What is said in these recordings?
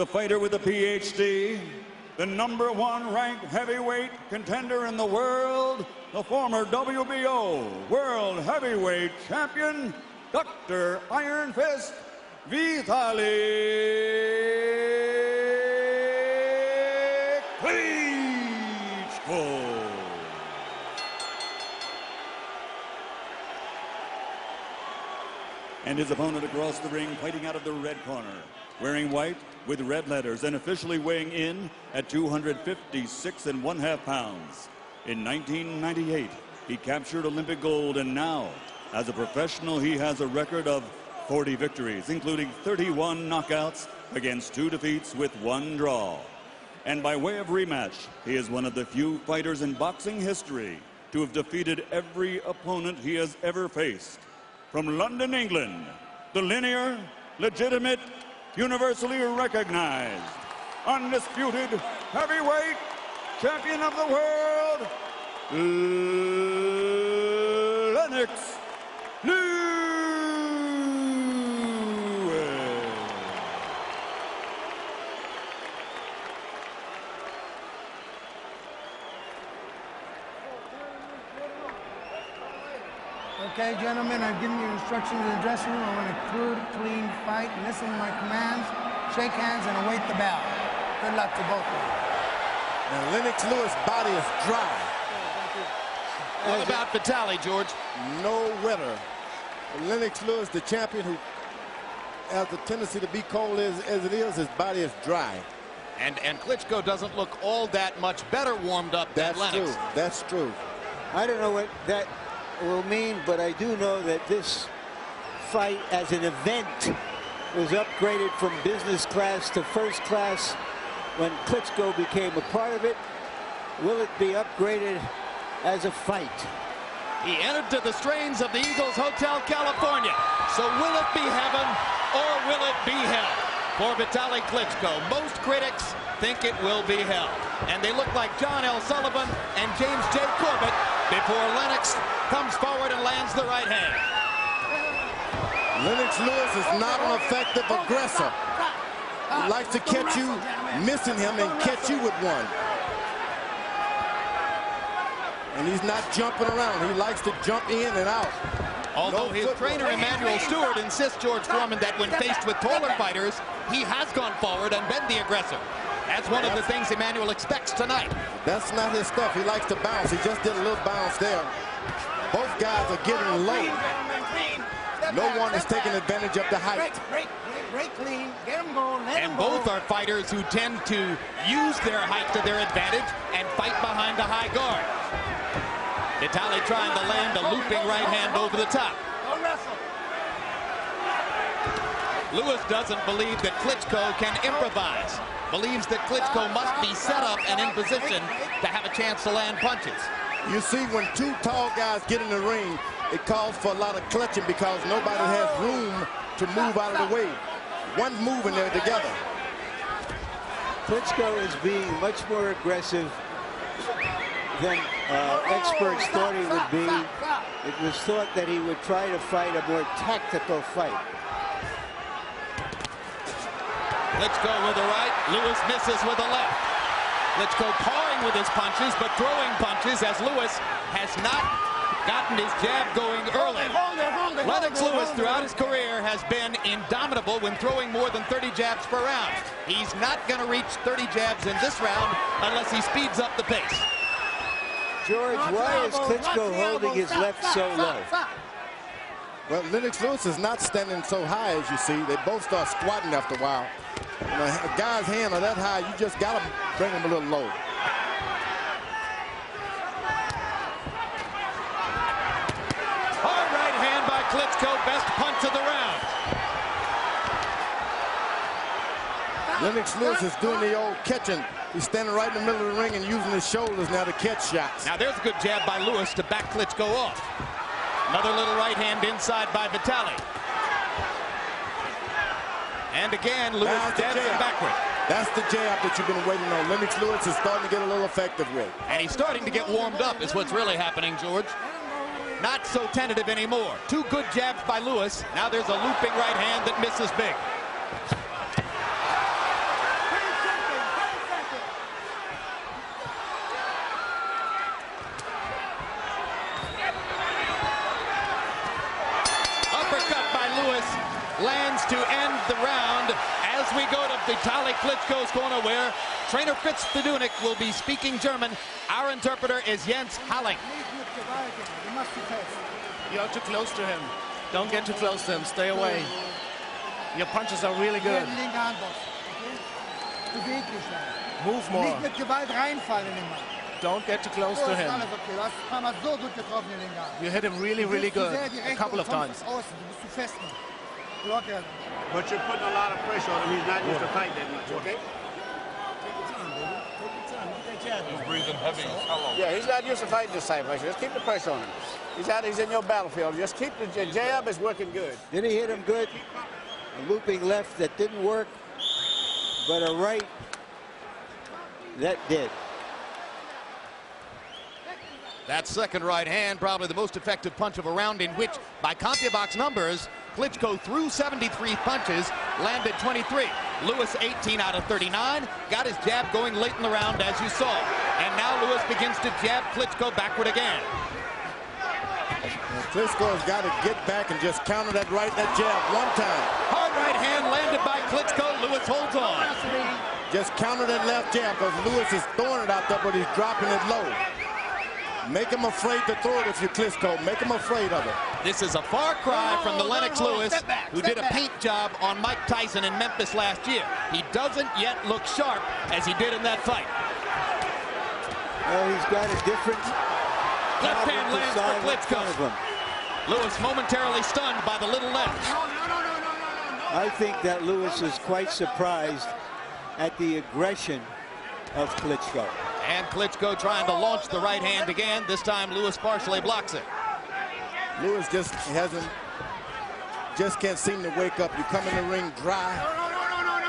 the fighter with a PhD, the #1 ranked heavyweight contender in the world, the former WBO World Heavyweight Champion, Dr. Iron Fist Vitali Klitschko. And his opponent across the ring, fighting out of the red corner, wearing white with red letters and officially weighing in at 256½ pounds. In 1998, he captured Olympic gold, and now, as a professional, he has a record of 40 victories, including 31 knockouts against 2 defeats with 1 draw. And by way of rematch, he is one of the few fighters in boxing history to have defeated every opponent he has ever faced. From London, England, the linear, legitimate, universally recognized, undisputed heavyweight champion of the world, Lennox Lewis. Okay, gentlemen, I've given you instructions in the dressing room. I want a good, clean fight. Listen to my commands, shake hands, and await the bell. Good luck to both of you. Now, Lennox Lewis' body is dry. What about Vitali, George? No winner. Lennox Lewis, the champion who has the tendency to be cold as it is, his body is dry. And Klitschko doesn't look all that much better warmed up than Lennox. That's true. I don't know what that will mean, but I do know that this fight as an event was upgraded from business class to first class when Klitschko became a part of it. Will it be upgraded as a fight? He entered to the strains of the Eagles Hotel California. So will it be heaven or will it be hell for Vitali Klitschko? Most critics think it will be hell. And they look like John L. Sullivan and James J. Corbett before Lennox comes forward and lands the right hand. Lennox Lewis is not an effective aggressor. He likes to catch you missing him and catch you with one. And he's not jumping around. He likes to jump in and out. Although his trainer, Emmanuel Stewart, insists, George Foreman, that when faced with taller fighters, he has gone forward and been the aggressor. That's one of the things Emmanuel expects tonight. That's not his stuff. He likes to bounce. He just did a little bounce there. Both guys are getting low. No one is taking advantage of the height. Break clean, get him going, and both are fighters who tend to use their height to their advantage and fight behind the high guard. Vitali trying to land a looping right hand over the top. Lewis doesn't believe that Klitschko can improvise. Believes that Klitschko must be set up and in position to have a chance to land punches. You see, when 2 tall guys get in the ring, it calls for a lot of clutching because nobody has room to move out of the way. One's moving there together. Klitschko is being much more aggressive than experts thought he would be. It was thought that he would try to fight a more tactical fight. Klitschko with the right, Lewis misses with the left. Klitschko pawing with his punches, but throwing punches as Lewis has not gotten his jab going early. Lennox Lewis throughout his career has been indomitable when throwing more than 30 jabs per round. He's not going to reach 30 jabs in this round unless he speeds up the pace. George, why is Klitschko holding his left so low? Well, Lennox Lewis is not standing so high as you see. They both start squatting after a while. When a guy's hands are that high, you just got to bring him a little low. Hard right hand by Klitschko, best punch of the round. Lennox Lewis is doing the old catching. He's standing right in the middle of the ring and using his shoulders now to catch shots. Now there's a good jab by Lewis to back Klitschko off. Another little right hand inside by Vitali. And again, Lewis jabs him backward. That's the jab that you've been waiting on. Lennox Lewis is starting to get a little effective with. And he's starting to get warmed up is what's really happening, George. Not so tentative anymore. 2 good jabs by Lewis. Now there's a looping right hand that misses big. the round as we go to Vitali Klitschko's corner, where trainer Fritz Fedunik will be speaking German. Our interpreter is Jens Halling. You're too close to him. Don't get too close to him. Stay away. Your punches are really good. Move more. Don't get too close to him. You hit him really, really good a couple of times. But you're putting a lot of pressure on him. He's not used to fight that much, okay? He's breathing heavy. Yeah, he's not used to fighting this type of pressure. Just keep the pressure on him. He's in your battlefield. Just keep the jab is working good. Then he hit him good. A looping left that didn't work, but a right that did. That second right hand, probably the most effective punch of a round, in which, by CompuBox numbers, Klitschko threw 73 punches, landed 23. Lewis 18 out of 39, got his jab going late in the round, as you saw. And now Lewis begins to jab Klitschko backward again. Klitschko's got to get back and just counter that jab one time. Hard right hand landed by Klitschko. Lewis holds on. Just counter that left jab, because Lewis is throwing it out there, but he's dropping it low. Make him afraid to throw it if you're Klitschko. Make him afraid of it. This is a far cry from the Lennox Lewis, who did a paint job on Mike Tyson in Memphis last year. He doesn't yet look sharp as he did in that fight. Well, he's got a different left hand lands for Klitschko. Lewis momentarily stunned by the little left. I think that Lewis is quite surprised at the aggression of Klitschko. And Klitschko trying to launch the right hand again. This time Lewis partially blocks it. Lewis just can't seem to wake up. You come in the ring dry.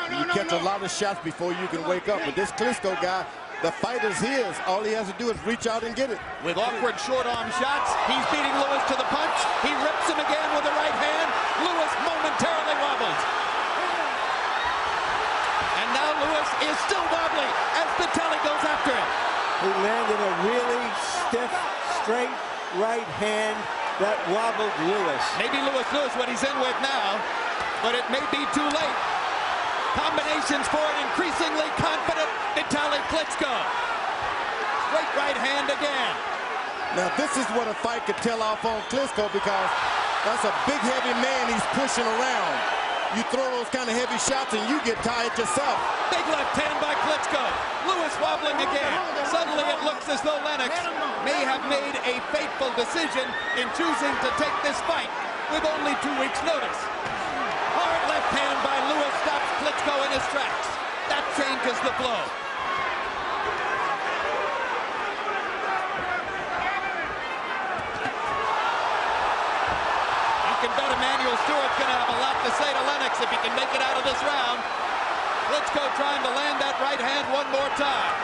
You catch a lot of shots before you can wake up. But this Klitschko guy, the fight is his. All he has to do is reach out and get it. With awkward short arm shots, he's beating Lewis to the punch. He rips him again with the right hand. Lewis momentarily wobbles. And now Lewis is still wobbly as Vitali goes after him. He landed a really stiff, straight right hand that wobbled Lewis. Maybe Lewis knows what he's in with now, but it may be too late. Combinations for an increasingly confident Vitali Klitschko. Straight right hand again. Now this is what a fight could tell off on Klitschko, because that's a big heavy man he's pushing around. You throw those kind of heavy shots and you get tired yourself. Big left hand by Klitschko. Lewis wobbling again. Suddenly it looks as though Lennox may have made a fateful decision in choosing to take this fight with only 2 weeks' notice. Hard left hand by Lewis stops Klitschko in his tracks. That changes the flow. You can bet Emmanuel Stewart's going to have a lot to say to Lennox if he can make it out of this round. Klitschko trying to land that right hand one more time.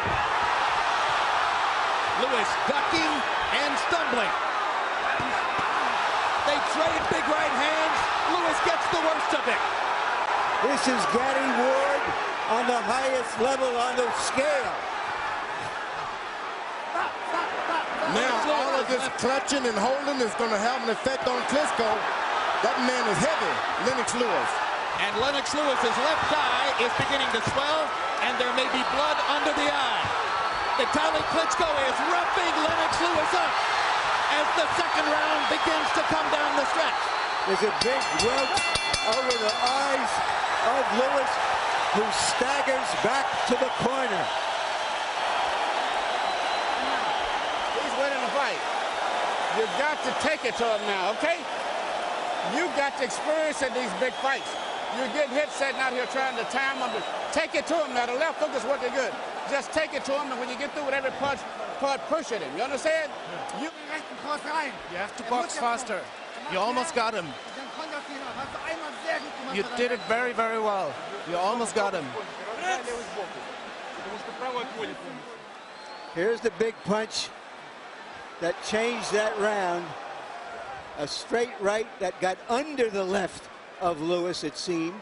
Lewis ducking and stumbling. They trade big right hands. Lewis gets the worst of it. This is Gary Ward on the highest level on the scale. Now all of this clutching and holding is going to have an effect on Klitschko. That man is heavy, Lennox Lewis. And Lennox Lewis's left eye is beginning to swell, and there may be blood under the eye. Vitali Klitschko is roughing Lennox Lewis up as the second round begins to come down the stretch. There's a big welt over the eyes of Lewis, who staggers back to the corner. He's winning the fight. You've got to take it to him now, okay? You've got to experience in these big fights. You're getting hit sitting out here trying to time him. Take it to him now. The left hook is working good. Just take it to him, and when you get through with every punch, push at him. You understand? You have to box faster. You almost got him. You did it very, very well. You almost got him. Here's the big punch that changed that round. A straight right that got under the left of Lewis, it seemed.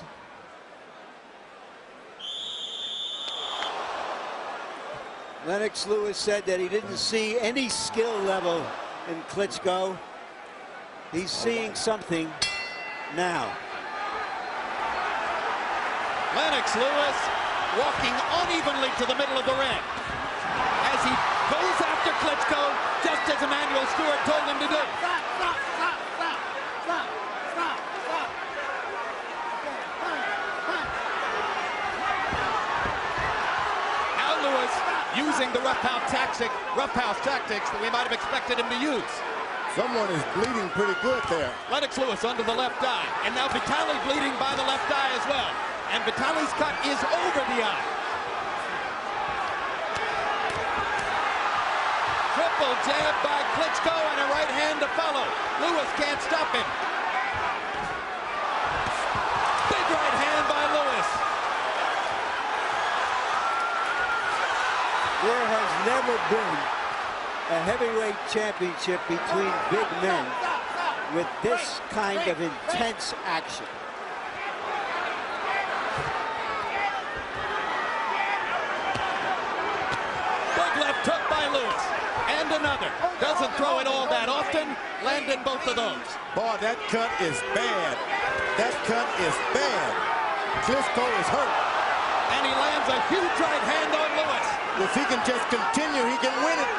Lennox Lewis said that he didn't see any skill level in Klitschko. He's seeing something now. Lennox Lewis walking unevenly to the middle of the ring as he goes after Klitschko, just as Emmanuel Stewart told him to do. Stop, stop, stop, stop, stop, stop, stop. Now Lewis using the rough house tactics that we might have expected him to use. Someone is bleeding pretty good there. Lennox Lewis under the left eye, and now Vitali bleeding by the left eye as well. And Vitali's cut is over the eye. Triple jab by Klitschko and a right hand to follow. Lewis can't stop him. Big right hand by Lewis. There has never been a heavyweight championship between big men with this kind of intense action. Big left hook by Lewis. And another. Doesn't throw it all that often. Landed both of those. Boy, that cut is bad. That cut is bad. Klitschko is hurt. And he lands a huge right hand on Lewis. If he can just continue, he can win it.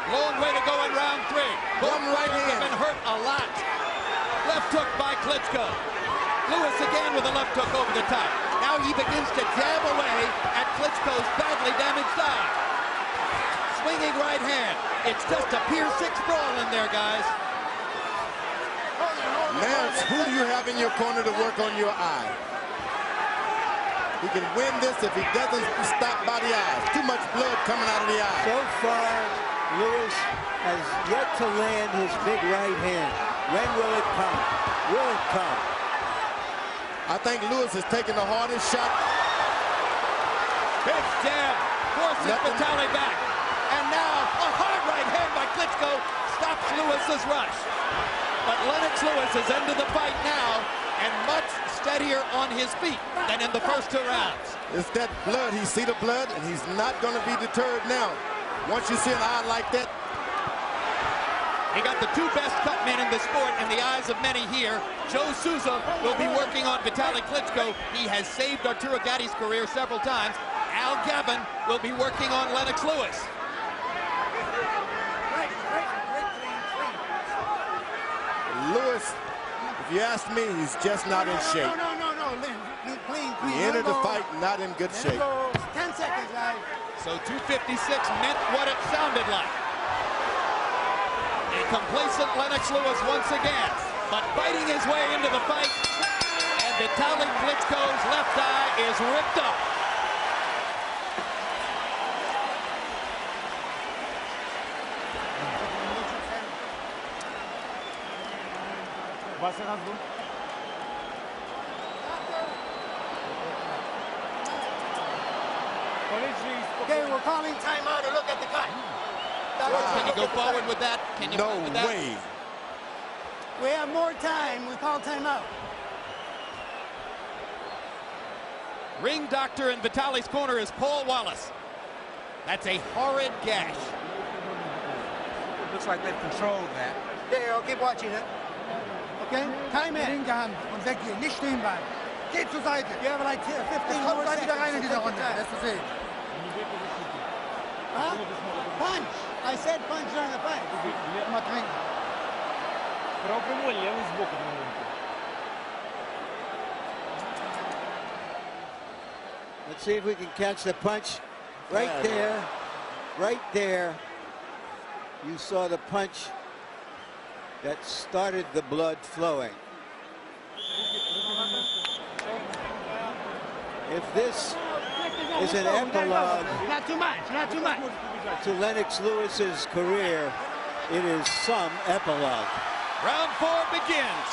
Long way to go in round 3. One right hand. Been hurt a lot. Left hook by Klitschko. Lewis again with a left hook over the top. Now he begins to jab away at Klitschko's badly damaged eye. Swinging right hand. It's just a Pier 6 brawl in there, guys. Now, who do you have in your corner to work on your eye? He can win this if he doesn't stop by the eyes. Too much blood coming out of the eye. So far, Lewis has yet to land his big right hand. When will it come? Will it come? I think Lewis is taking the hardest shot. Big jab. Forces Vitali back. And now a hard right hand by Klitschko stops Lewis's rush. But Lennox Lewis is into the fight now and much steadier on his feet than in the first 2 rounds. It's that blood. He see the blood, and he's not going to be deterred now. Once you see an eye like that. He got the 2 best cut men in the sport in the eyes of many here. Joe Souza will be working on Vitali Klitschko. He has saved Arturo Gatti's career several times. Al Gavin will be working on Lennox Lewis. Lewis, if you ask me, he's just not in shape. No, Lynn, clean. He entered the fight not in good shape. 10 seconds, guys. So 256 meant what it sounded like. A complacent Lennox Lewis once again, but fighting his way into the fight. And Vitali Klitschko's left eye is ripped up. Okay, we're calling timeout to look at the cut. Can you go forward with that? Can you No with that? way. We have more time. We call timeout. Ring doctor in Vitali's corner is Paul Wallace. That's a horrid gash. Looks like they've controlled that. There, I'll keep watching it. Okay? Time in. Ring gehabt und weg hier. Nicht stehen bleiben. Geht zur Seite. You have like 15 more seconds. Wieder rein in diese Runde. That's the thing. Huh? Punch. I said punch during the fight. Mal trinken. Let's see if we can catch the punch. Right there. Right there. You saw the punch that started the blood flowing. If this is an epilogue Not too much. Not too much. to Lennox Lewis's career, it is some epilogue. Round 4 begins.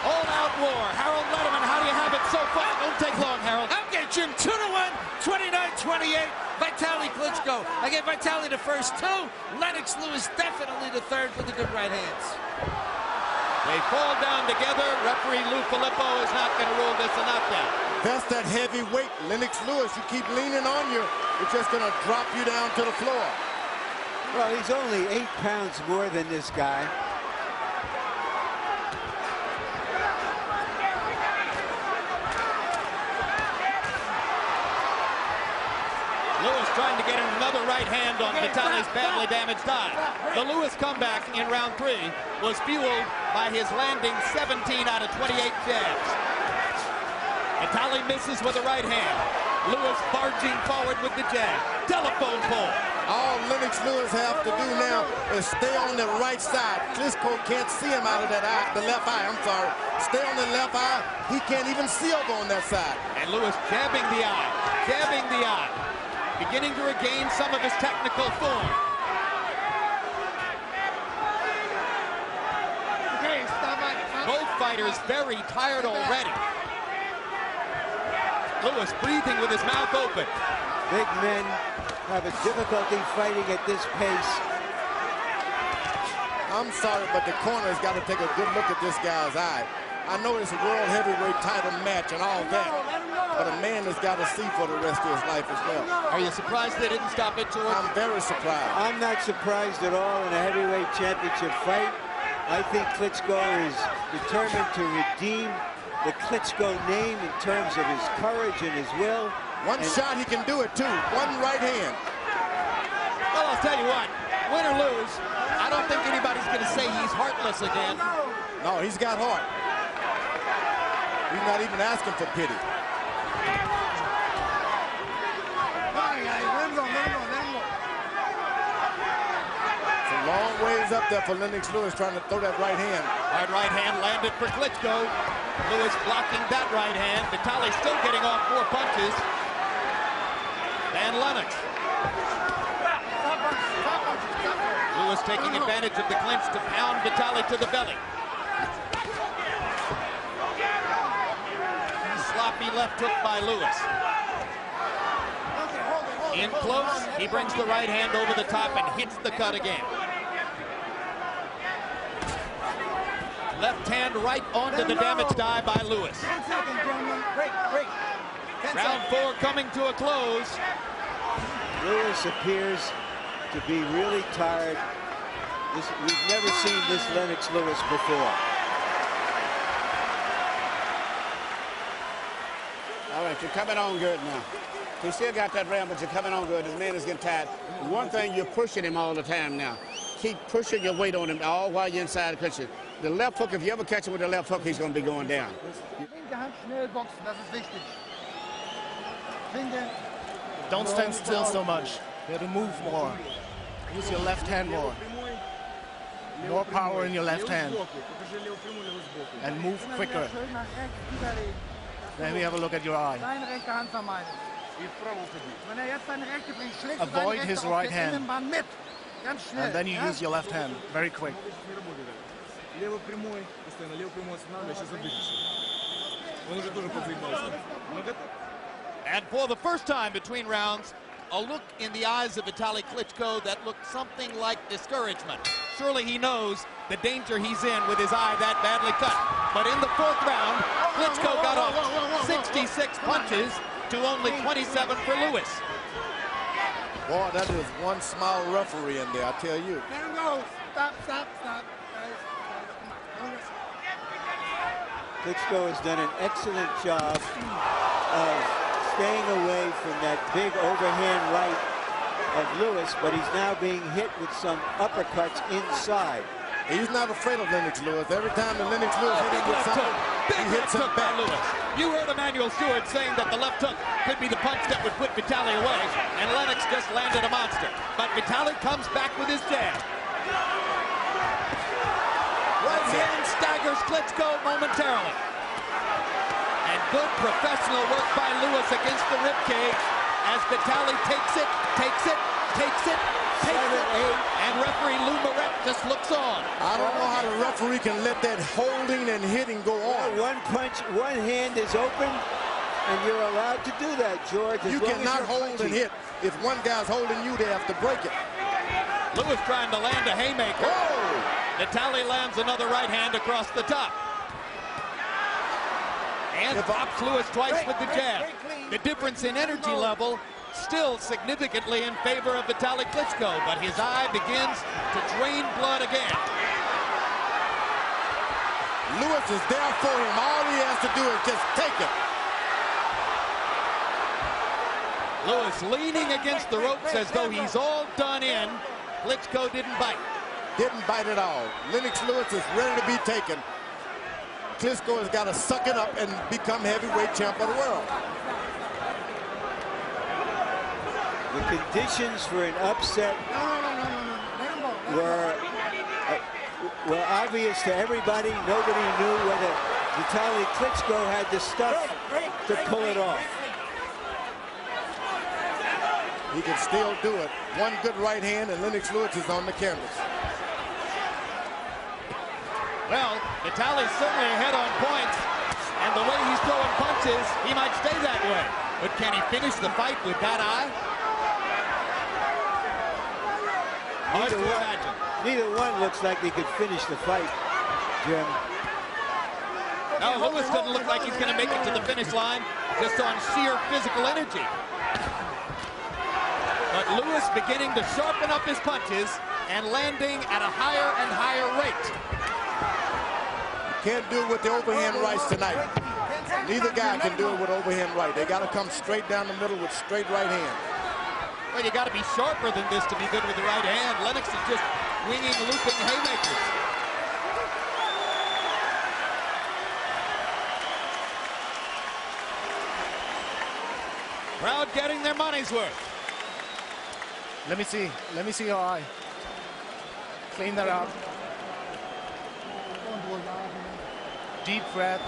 All-out war. Harold Letterman, how do you have it so far? Don't take long, Harold. I'll get Jim 2-1, 29-28. Vitali Klitschko. I gave Vitali the first 2. Lennox Lewis definitely the third with the good right hands. They fall down together. Referee Lou Filippo is not going to rule this a knockdown. That's that heavy weight. Lennox Lewis, you keep leaning on you, it's just going to drop you down to the floor. Well, he's only 8 pounds more than this guy. trying to get another right hand on Vitali's badly damaged eye. The Lewis comeback in round 3 was fueled by his landing 17 out of 28 jabs. Vitali misses with the right hand. Lewis barging forward with the jab. Telephone pole. All Lennox Lewis have to do now is stay on the right side. Klitschko can't see him out of that eye, the left eye, I'm sorry. Stay on the left eye. He can't even see over on that side. And Lewis jabbing the eye, jabbing the eye. Beginning to regain some of his technical form. Both fighters very tired already. Lewis breathing with his mouth open. Big men have a difficulty fighting at this pace. I'm sorry, but the corner's got to take a good look at this guy's eye. I know it's a world heavyweight title match and all that, but a man has got to see for the rest of his life as well. Are you surprised they didn't stop it, George? I'm very surprised. I'm not surprised at all in a heavyweight championship fight. I think Klitschko is determined to redeem the Klitschko name in terms of his courage and his will. One shot, he can do it too. One right hand. Well, I'll tell you what, win or lose, I don't think anybody's going to say he's heartless again. No, he's got heart. He's not even asking for pity. It's a long ways up there for Lennox Lewis trying to throw that right hand. Hard right hand landed for Klitschko. Lewis blocking that right hand. Vitali still getting off 4 punches. And Lennox. Lewis taking advantage of the clinch to pound Vitali to the belly. Sloppy left hook by Lewis. In close, he brings the right hand over the top and hits the cut again. Left hand right onto the damaged eye by Lewis. Round 4 coming to a close. Lewis appears to be really tired. We've never seen this Lennox Lewis before. All right, you're coming on good now. He still got that round, but you're coming on good. His man is getting tired. One thing, you're pushing him all the time now. Keep pushing your weight on him all while you're inside the clinch. The left hook, if you ever catch him with the left hook, he's going to be going down. Don't stand still so much. You have to move more. Use your left hand more. More power in your left hand. And move quicker. Then we have a look at your eye. Avoid his right hand. And then you use your left hand very quick. And for the first time between rounds, a look in the eyes of Vitali Klitschko that looked something like discouragement. Surely he knows the danger he's in with his eye that badly cut. But in the 4th round, Klitschko got off 66 punches to only 27 for Lewis. Boy, that is one small referee in there, I tell you. Stop. Klitschko has done an excellent job of staying away from that big overhand right of Lewis, but he's now being hit with some uppercuts inside. He's not afraid of Lennox Lewis. Every time that Lennox Lewis hit him with something, he hits him back. Lewis. You heard Emmanuel Stewart saying that the left hook could be the punch that would put Vitali away, and Lennox just landed a monster. But Vitali comes back with his jab. Right hand staggers Klitschko momentarily. And good professional work by Lewis against the ribcage as Vitali takes it. And referee Lou Moret just looks on. I don't know how the referee can let that holding and hitting go on. One punch, one hand is open, and you're allowed to do that, George. You cannot hold and hit. If one guy's holding you, they have to break it. Lewis trying to land a haymaker. Vitali lands another right hand across the top. And pops Lewis twice with the jab. The difference in energy level still significantly in favor of Vitali Klitschko, but his eye begins to drain blood again. Lewis is there for him. All he has to do is just take it. Lewis leaning against the ropes as though he's all done in. Klitschko didn't bite. Didn't bite at all. Lennox Lewis is ready to be taken. Klitschko has got to suck it up and become heavyweight champ of the world. The conditions for an upset were obvious to everybody. Nobody knew whether Vitali Klitschko had the stuff to pull it off. He can still do it. One good right hand and Lennox Lewis is on the canvas. Well, Vitali's certainly ahead on points, and the way he's throwing punches, he might stay that way. But can he finish the fight with that eye? Hard to imagine. Neither one looks like they could finish the fight, Jim. No, Lewis doesn't look like he's going to make it to the finish line just on sheer physical energy. But Lewis beginning to sharpen up his punches and landing at a higher and higher rate. Can't do it with the overhand rights tonight. Neither guy can do it with overhand right. They got to come straight down the middle with straight right hand. Well, you got to be sharper than this to be good with the right hand. Lennox is just winging, looping haymakers. Crowd getting their money's worth. Let me see your eye. Clean that up. Deep breath.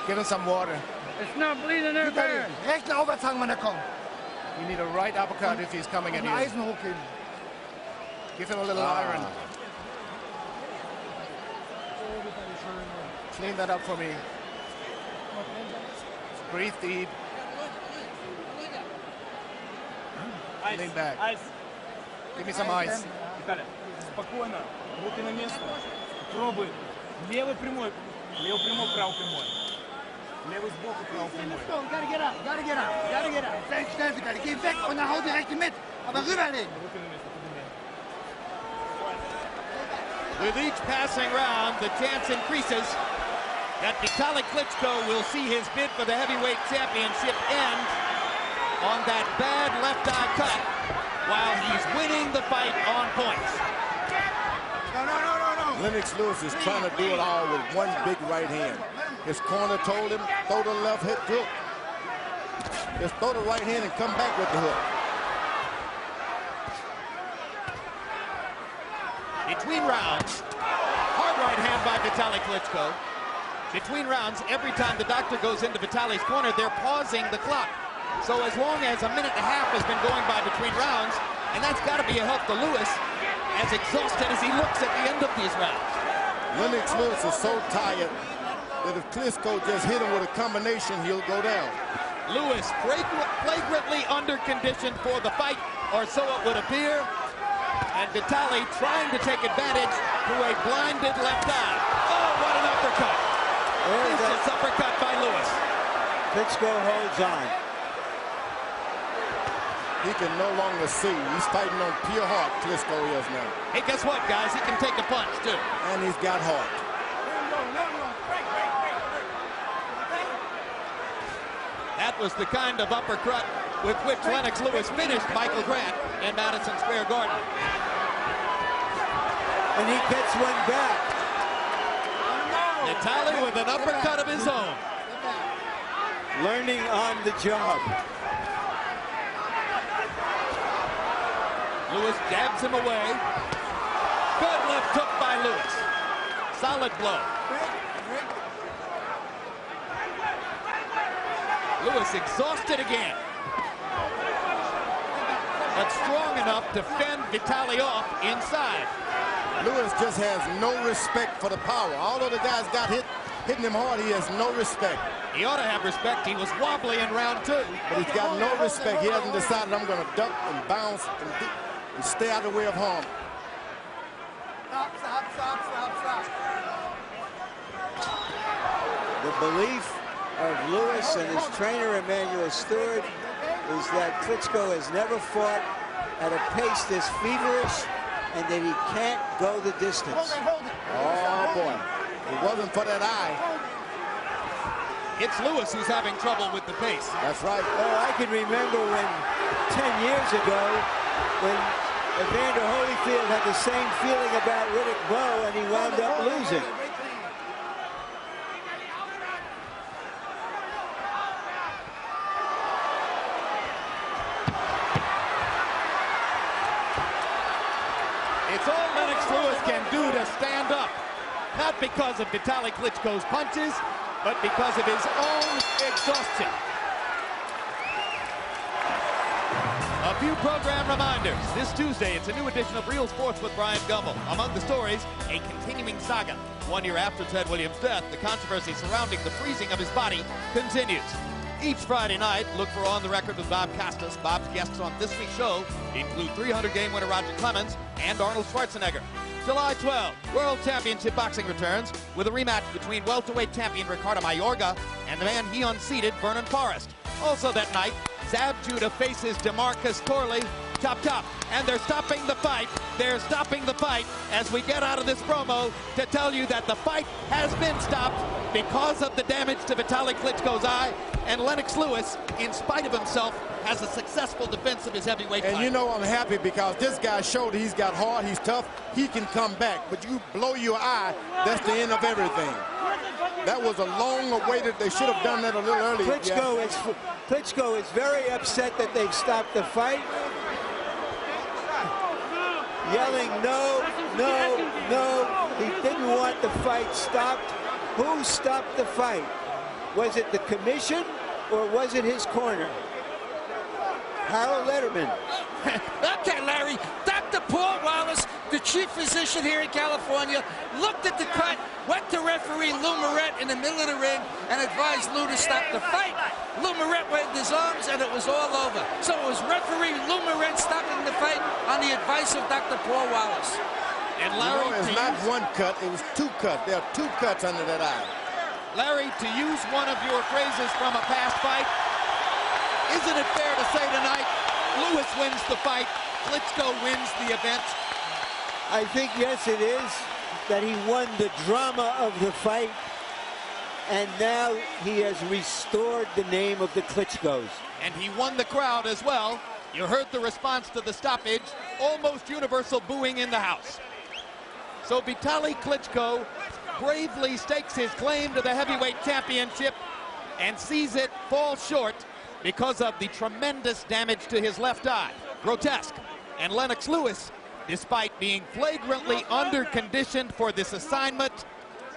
Give him some water. It's not bleeding there, man. You need a right uppercut if he's coming at you. Give him a little iron. Clean that up for me. Breathe deep. Lean back. Give me some ice. Vitali, спокойно, руки на место. Пробуй. Левый прямой, правый прямой. Lewis sboku, prav prямой. Gotta get up, gotta get up, gotta get up. Sehr schnell, Vitali. Geh weg und dann hau die rechte mit. Aber rüberlegen. With each passing round, the chance increases that Vitali Klitschko will see his bid for the heavyweight championship end on that bad left eye cut while he's winning the fight on points. No. Lennox Lewis is trying to do it all with one big right hand. His corner told him, throw the left hook. Just throw the right hand and come back with the hook. Between rounds, hard right hand by Vitali Klitschko. Between rounds, every time the doctor goes into Vitali's corner, they're pausing the clock. So as long as a minute and a half has been going by between rounds, and that's got to be a help to Lewis, as exhausted as he looks at the end of these rounds. Lennox Lewis is so tired that if Klitschko just hit him with a combination, he'll go down. Lewis flagrantly under condition for the fight, or so it would appear. And Vitali trying to take advantage through a blinded left eye. Oh, what an uppercut. Vicious uppercut by Lewis. Klitschko holds on. He can no longer see. He's fighting on pure heart, Klitschko is now. Hey, guess what, guys? He can take a punch, too. And he's got heart. That was the kind of uppercut with which Lennox Lewis finished Michael Grant in Madison Square Garden. And he gets one back. Vitali with an uppercut of his own. Learning on the job. Lewis jabs him away. Good left hook by Lewis. Solid blow. Lewis exhausted again. But strong enough to fend Vitali off inside. Lewis just has no respect for the power. Although the guy's got hitting him hard, he has no respect. He ought to have respect. He was wobbly in round 2. But he's got no respect. He hasn't decided, I'm going to duck and bounce and stay out of the way of harm. Stop. The belief of Lewis and his trainer, Emmanuel Stewart, is that Klitschko has never fought at a pace this feverish and that he can't go the distance. Oh, boy. If it wasn't for that eye. It's Lewis who's having trouble with the pace. That's right. Oh, I can remember when 10 years ago, when Evander Holyfield had the same feeling about Riddick Bowe, and he wound up losing. It's all Lennox Lewis can do to stand up. Not because of Vitali Klitschko's punches, but because of his own exhaustion. A few program reminders. This Tuesday, it's a new edition of Real Sports with Brian Gumbel. Among the stories, a continuing saga. 1 year after Ted Williams' death, the controversy surrounding the freezing of his body continues. Each Friday night, look for On the Record with Bob Costas. Bob's guests on this week's show include 300-game winner Roger Clemens and Arnold Schwarzenegger. July 12, World Championship Boxing returns with a rematch between welterweight champion Ricardo Mayorga and the man he unseated, Vernon Forrest. Also that night, Zab Judah faces DeMarcus Corley. Chop, chop. And they're stopping the fight. They're stopping the fight as we get out of this promo to tell you that the fight has been stopped because of the damage to Vitali Klitschko's eye. And Lennox Lewis, in spite of himself, has a successful defense of his heavyweight fight. And you know I'm happy because this guy showed he's got heart, he's tough, he can come back. But you blow your eye, that's the end of everything. That was a long awaited, they should have done that a little earlier. Klitschko is very upset that they've stopped the fight. Yelling no, no, no. He didn't want the fight stopped. Who stopped the fight? Was it the commission or was it his corner? Harold Letterman. Okay, Larry. Dr. Paul Wallace, the chief physician here in California, looked at the cut, went to referee Lou Moret in the middle of the ring, and advised Lou to stop the fight. Lou Moret waved his arms, and it was all over. So it was referee Lou Moret stopping the fight on the advice of Dr. Paul Wallace. And Larry, it's not one cut, it was two cuts. There are two cuts under that eye. Larry, to use one of your phrases from a past fight, isn't it fair to say tonight, Lewis wins the fight, Klitschko wins the event? I think, yes, it is, that he won the drama of the fight, and now he has restored the name of the Klitschkos. And he won the crowd as well. You heard the response to the stoppage, almost universal booing in the house. So Vitali Klitschko bravely stakes his claim to the heavyweight championship and sees it fall short because of the tremendous damage to his left eye. Grotesque. And Lennox Lewis, despite being flagrantly underconditioned for this assignment,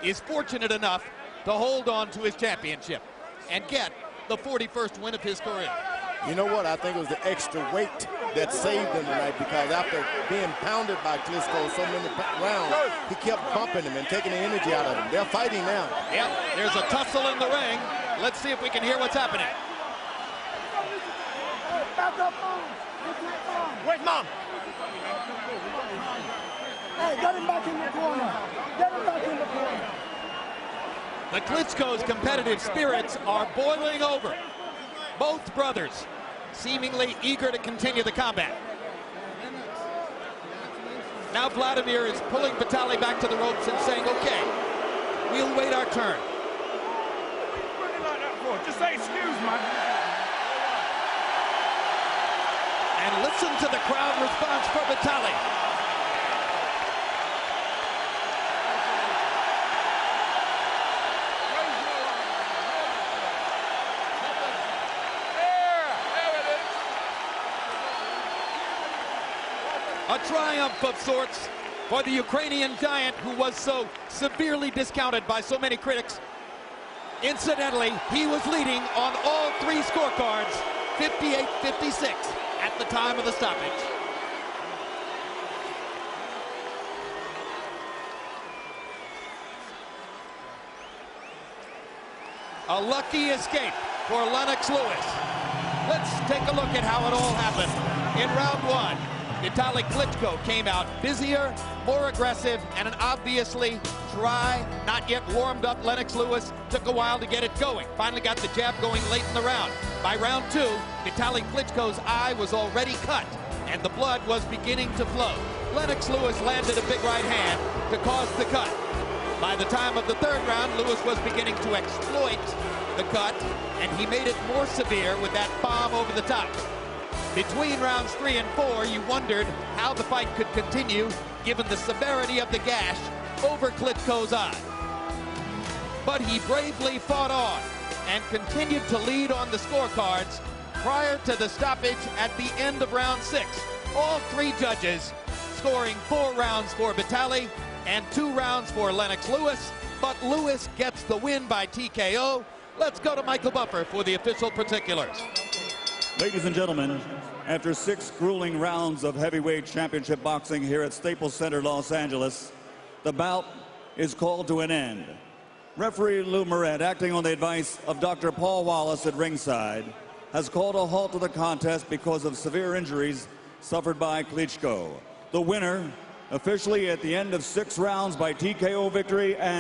is fortunate enough to hold on to his championship and get the 41st win of his career. You know what? I think it was the extra weight that saved him tonight because after being pounded by Klitschko so many rounds, he kept bumping him and taking the energy out of him. They're fighting now. Yep, there's a tussle in the ring. Let's see if we can hear what's happening. Where's Mom? Hey, get him back in the corner. Get him back in the corner. The Klitschko's competitive spirits are boiling over. Both brothers seemingly eager to continue the combat. Now Vladimir is pulling Vitali back to the ropes and saying, okay, we'll wait our turn. Just say excuse, man. And listen to the crowd response for Vitali. A triumph of sorts for the Ukrainian giant who was so severely discounted by so many critics. Incidentally, he was leading on all three scorecards, 58-56 at the time of the stoppage. A lucky escape for Lennox Lewis. Let's take a look at how it all happened. In round one, Vitali Klitschko came out busier, more aggressive, and an obviously dry, not yet warmed up Lennox Lewis took a while to get it going. Finally got the jab going late in the round. By round two, Vitali Klitschko's eye was already cut, and the blood was beginning to flow. Lennox Lewis landed a big right hand to cause the cut. By the time of the third round, Lewis was beginning to exploit the cut, and he made it more severe with that bomb over the top. Between rounds 3 and 4, you wondered how the fight could continue given the severity of the gash over Klitschko's eye. But he bravely fought on and continued to lead on the scorecards prior to the stoppage at the end of round 6. All 3 judges scoring 4 rounds for Vitali and 2 rounds for Lennox Lewis, but Lewis gets the win by TKO. Let's go to Michael Buffer for the official particulars. Ladies and gentlemen, after 6 grueling rounds of heavyweight championship boxing here at Staples Center, Los Angeles, the bout is called to an end. Referee Lou Moret, acting on the advice of Dr. Paul Wallace at ringside, has called a halt to the contest because of severe injuries suffered by Klitschko. The winner, officially at the end of 6 rounds by TKO victory, and